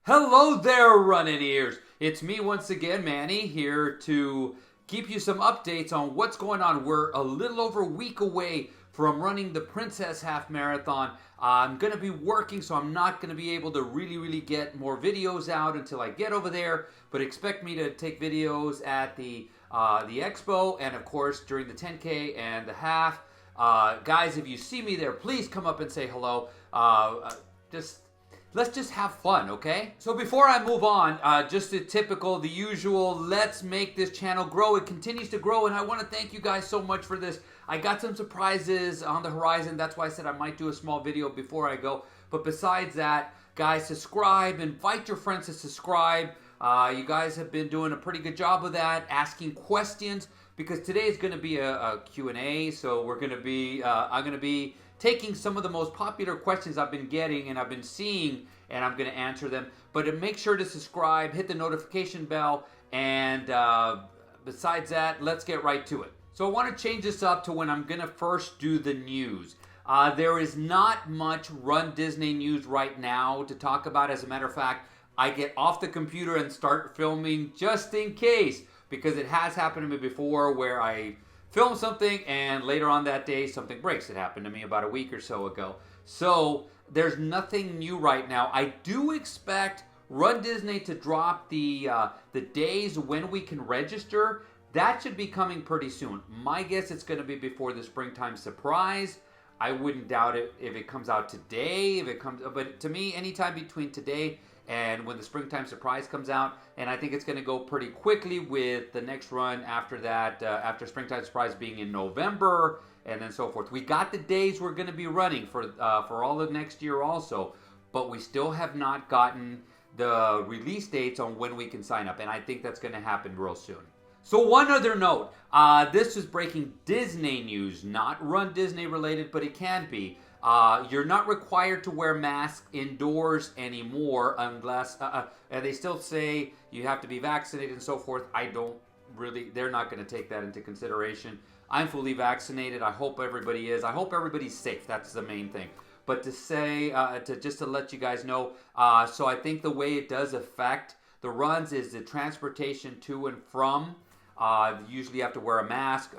Hello there, running ears. It's me once again, Manny, here to keep you some updates on what's going on. We're a little over a week away from running the Princess Half Marathon. I'm going to be working, so I'm not going to be able to really get more videos out until I get over there, but expect me to take videos at the expo and, of course, during the 10K and the half. Guys, if you see me there, please come up and say hello. Let's just have fun, okay? So before I move on, just the usual, let's make this channel grow. It continues to grow, and I want to thank you guys so much for this. I got some surprises on the horizon. That's why I said I might do a small video before I go. But besides that, guys, subscribe. Invite your friends to subscribe. You guys have been doing a pretty good job of that, asking questions, because today is going to be a Q&A. So we're going to be, I'm going to be taking some of the most popular questions I've been getting and I've been seeing, and I'm going to answer them. But make sure to subscribe, hit the notification bell, and besides that, let's get right to it. So I want to change this up to when I'm going to first do the news. There is not much Run Disney news right now to talk about. As a matter of fact, I get off the computer and start filming just in case, because it has happened to me before where I film something and later on that day something breaks. It happened to me about a week or so ago. So there's nothing new right now. I do expect Run Disney to drop the days when we can register. That should be coming pretty soon. My guess it's going to be before the springtime surprise. I wouldn't doubt it if it comes out today, but to me, anytime between today and when the springtime surprise comes out, and I think it's going to go pretty quickly with the next run after that, after springtime surprise being in November, and then so forth. We got the days we're going to be running for all of next year also, but we still have not gotten the release dates on when we can sign up, and I think that's going to happen real soon. So one other note, this is breaking Disney news, not Run Disney related, but it can be. You're not required to wear masks indoors anymore unless, and they still say you have to be vaccinated and so forth. They're not going to take that into consideration. I'm fully vaccinated. I hope everybody is. I hope everybody's safe. That's the main thing. But to say, just to let you guys know, so I think the way it does affect the runs is the transportation to and from. Usually you have to wear a mask.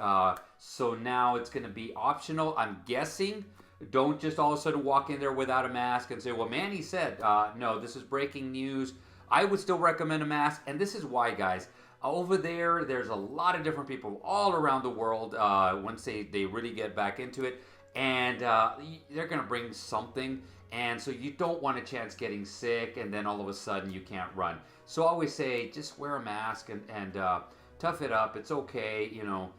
So now it's going to be optional, I'm guessing. Don't just all of a sudden walk in there without a mask and say, well, Manny said, no, this is breaking news. I would still recommend a mask, and this is why, guys. Over there's a lot of different people all around the world once they really get back into it, and they're going to bring something, and so you don't want a chance getting sick, and then all of a sudden you can't run. So I always say, just wear a mask and tough it up. It's okay, you know.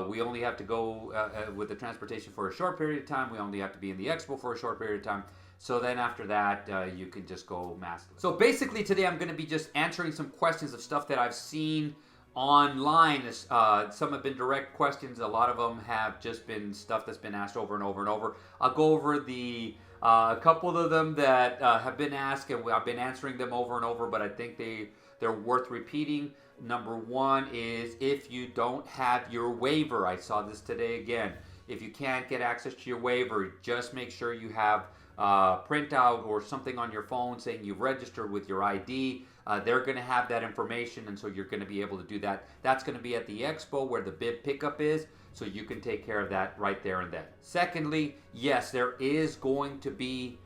We only have to go with the transportation for a short period of time. We only have to be in the expo for a short period of time. So then after that, you can just go maskless. So basically today I'm going to be just answering some questions of stuff that I've seen online. Some have been direct questions. A lot of them have just been stuff that's been asked over and over and over. I'll go over a couple of them that have been asked, and I've been answering them over and over, but I think they're worth repeating. Number one is if you don't have your waiver. I saw this today again. If you can't get access to your waiver, just make sure you have a printout or something on your phone saying you've registered with your ID. They're going to have that information, and so you're going to be able to do that. That's going to be at the expo where the bib pickup is, so you can take care of that right there and then. Secondly, yes, there is going to be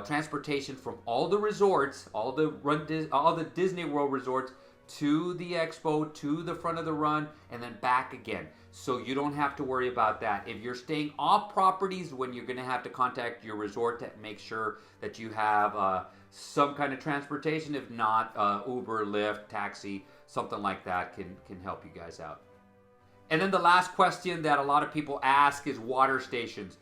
transportation from all the resorts, all the Disney World resorts, to the expo, to the front of the run, and then back again. So you don't have to worry about that. If you're staying off properties, when you're going to have to contact your resort to make sure that you have some kind of transportation. If not, Uber, Lyft, taxi, something like that can help you guys out. And then the last question that a lot of people ask is water stations.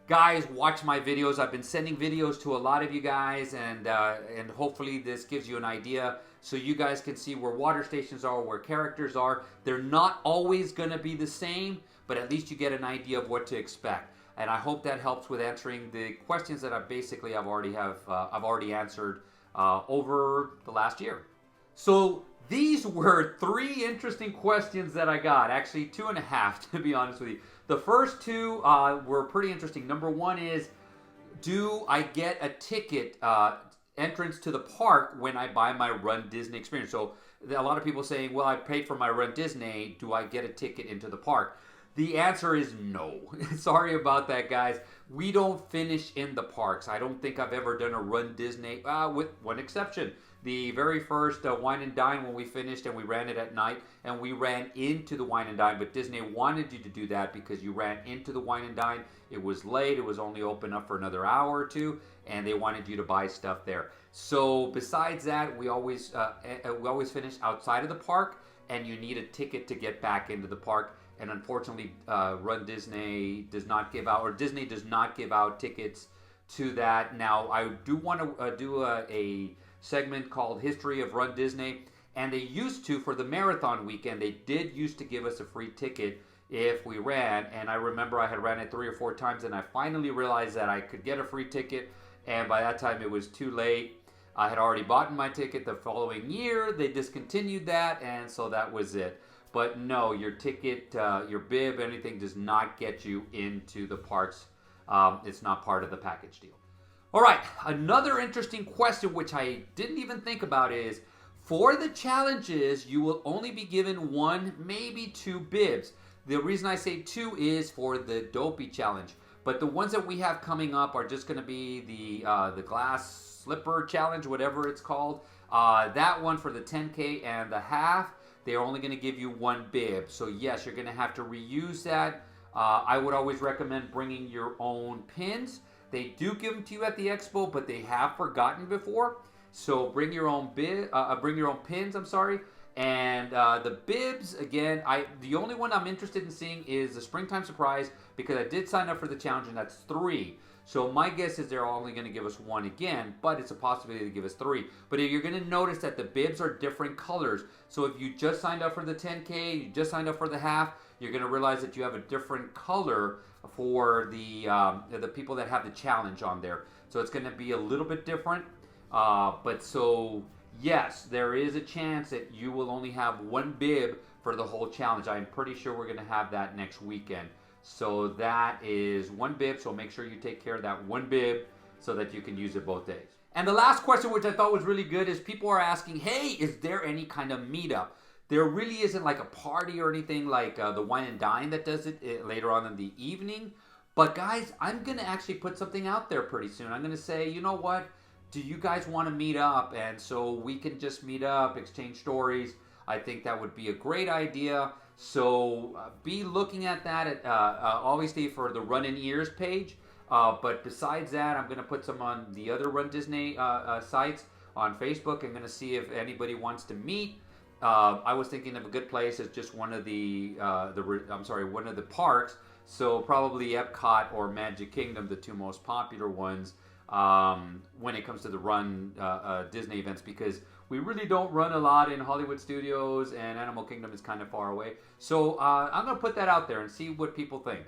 Guys, watch my videos. I've been sending videos to a lot of you guys, and hopefully this gives you an idea so you guys can see where water stations are, where characters are. They're not always going to be the same, but at least you get an idea of what to expect. And I hope that helps with answering the questions that I've already answered over the last year. So these were 3 interesting questions that I got. Actually, 2.5 to be honest with you. The first 2 were pretty interesting. Number 1 is, do I get a ticket entrance to the park when I buy my Run Disney experience. So a lot of people saying, well, I paid for my Run Disney. Do I get a ticket into the park? The answer is no. Sorry about that, guys. We don't finish in the parks. I don't think I've ever done a Run Disney, with one exception. The very first Wine and Dine, when we finished and we ran it at night, and we ran into the Wine and Dine, but Disney wanted you to do that because you ran into the Wine and Dine. It was late. It was only open up for another hour or two, and they wanted you to buy stuff there. So besides that, we always finish outside of the park, and you need a ticket to get back into the park. And unfortunately, Run Disney does not give out, or Disney does not give out tickets to that. Now, I do want to do a segment called History of Run Disney, and they used to, for the marathon weekend, they did used to give us a free ticket if we ran. And I remember I had ran it 3 or 4 times, and I finally realized that I could get a free ticket, and by that time it was too late. I had already bought my ticket the following year. They discontinued that, and so that was it. But no, your ticket, your bib, anything does not get you into the parks. It's not part of the package deal. All right, another interesting question, which I didn't even think about, is for the challenges, you will only be given 1, maybe 2 bibs. The reason I say 2 is for the Dopey challenge. But the ones that we have coming up are just going to be the glass slipper challenge, whatever it's called. That one for the 10K and the half. They're only going to give you 1 bib. So yes, you're going to have to reuse that. I would always recommend bringing your own pins. They do give them to you at the expo, but they have forgotten before. So bring your own pins. I'm sorry. And the bibs, again, the only one I'm interested in seeing is the Springtime Surprise, because I did sign up for the challenge, and that's 3. So my guess is they're only going to give us 1 again, but it's a possibility to give us 3. But you're going to notice that the bibs are different colors. So if you just signed up for the 10K, you just signed up for the half, you're going to realize that you have a different color for the people that have the challenge on there. So it's going to be a little bit different. But so yes, there is a chance that you will only have 1 bib for the whole challenge. I'm pretty sure we're going to have that next weekend. So that is 1 bib, so make sure you take care of that 1 bib so that you can use it both days. And the last question, which I thought was really good, is people are asking, hey, is there any kind of meetup? There really isn't like a party or anything like the Wine and Dine that does it later on in the evening. But guys, I'm going to actually put something out there pretty soon. I'm going to say, you know what? Do you guys want to meet up? And so we can just meet up, exchange stories. I think that would be a great idea. So be looking at that at obviously for the Run in Ears page. But besides that, I'm going to put some on the other Run Disney sites on Facebook. I'm going to see if anybody wants to meet. I was thinking of a good place as just one of one of the parks. So probably Epcot or Magic Kingdom, the 2 most popular ones when it comes to the Run Disney events, because we really don't run a lot in Hollywood Studios, and Animal Kingdom is kind of far away. So I'm going to put that out there and see what people think.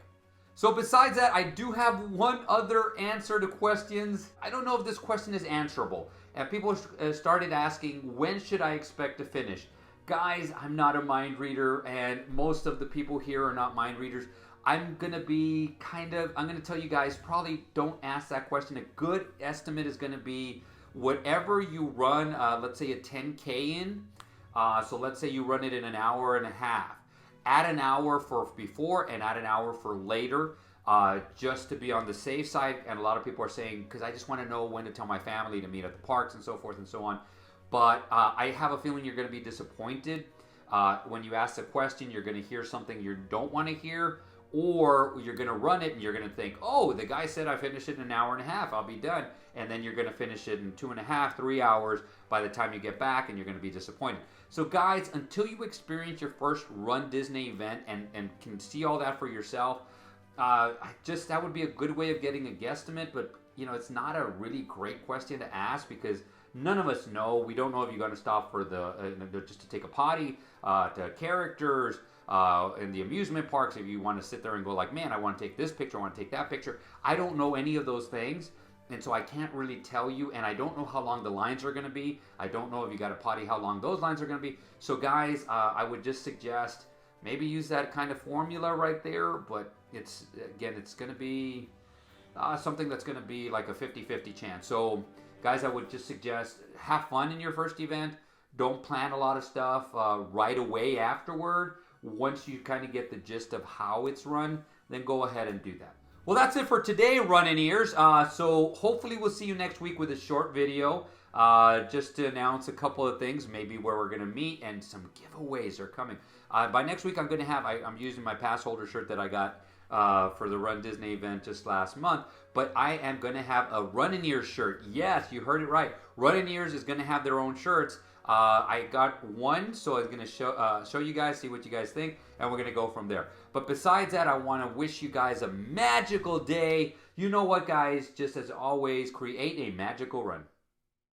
So besides that, I do have one other answer to questions. I don't know if this question is answerable. And people started asking, when should I expect to finish? Guys, I'm not a mind reader, and most of the people here are not mind readers. I'm going to tell you guys, probably don't ask that question. A good estimate is going to be whatever you run, let's say a 10K in. So let's say you run it in an hour and a half. Add an hour for before and add an hour for later, just to be on the safe side. And a lot of people are saying, because I just want to know when to tell my family to meet at the parks and so forth and so on. But I have a feeling you're going to be disappointed. When you ask the question, you're going to hear something you don't want to hear. Or you're going to run it and you're going to think, oh, the guy said I finished it in an hour and a half, I'll be done. And then you're going to finish it in 2.5, 3 hours by the time you get back, and you're going to be disappointed. So guys, until you experience your first Run Disney event and can see all that for yourself, that would be a good way of getting a guesstimate. But you know, it's not a really great question to ask, because none of us know. We don't know if you're going to stop for just to take a potty, to characters, in the amusement parks, if you want to sit there and go like, man, I want to take this picture, I want to take that picture. I don't know any of those things, and so I can't really tell you, and I don't know how long the lines are going to be. I don't know if you got a potty, how long those lines are going to be. So guys, I would just suggest maybe use that kind of formula right there, but it's going to be something that's going to be like a 50-50 chance. So guys, I would just suggest have fun in your first event. Don't plan a lot of stuff right away afterward. Once you kind of get the gist of how it's run, then go ahead and do that. Well, that's it for today, Running Ears. So hopefully we'll see you next week with a short video just to announce a couple of things, maybe where we're going to meet, and some giveaways are coming. By next week, I'm going to have, I'm using my pass holder shirt that I got for the Run Disney event just last month, but I am going to have a Running Ears shirt. Yes, you heard it right. Running Ears is going to have their own shirts. I got one, so I'm going to show you guys, see what you guys think, and we're going to go from there. But besides that, I want to wish you guys a magical day. You know what, guys? Just as always, create a magical run.